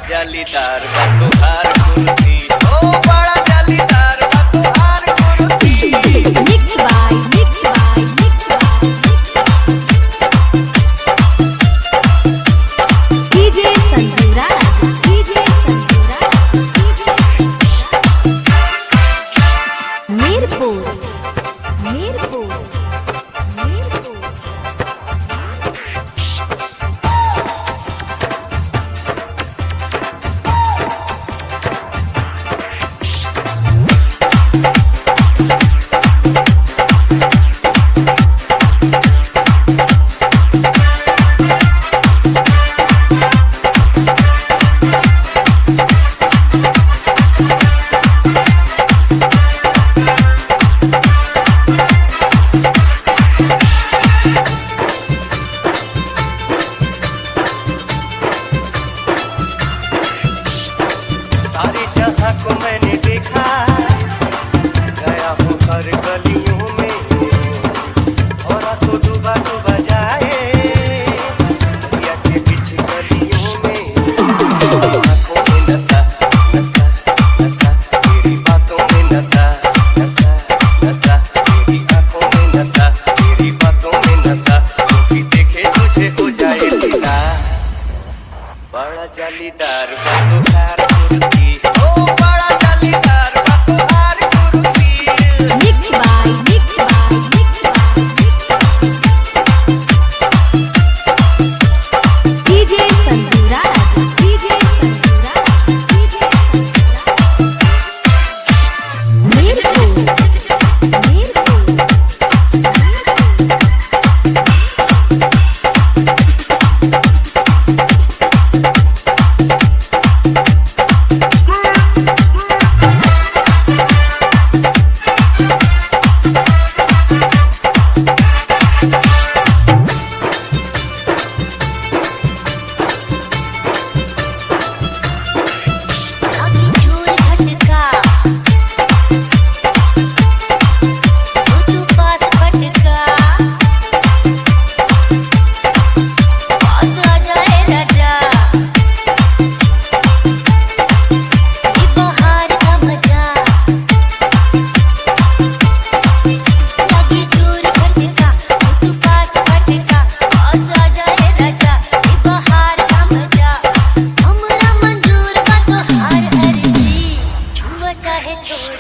जालीदार बा तोहार कुर्ती, ओ बड़ा जालीदार बा तोहार kurti. Mix by DJ Sanju Raj, DJ Sanju Raj, Mirpur Mirpur Mirpur. को मैंने देखा, गया हूँ हर गलियों में, और तो डूबा डूबा जाए या के पीछे गलियों में। आँखों में नशा नशा नशा, तेरी बातों में नशा नशा नशा, तेरी आँखों में नशा, तेरी बातों में नशा, जो भी देखे तुझे हो जाए फिदा। बड़ा जालीदार बा तोहार कुर्ती, ओ बड़ा जालीदार बा तोहार kurti. Mix by DJ Sanju Raj, DJ Sanju Raj, DJ Sanju Raj. Mirpur Mirpur. चाहे छोड़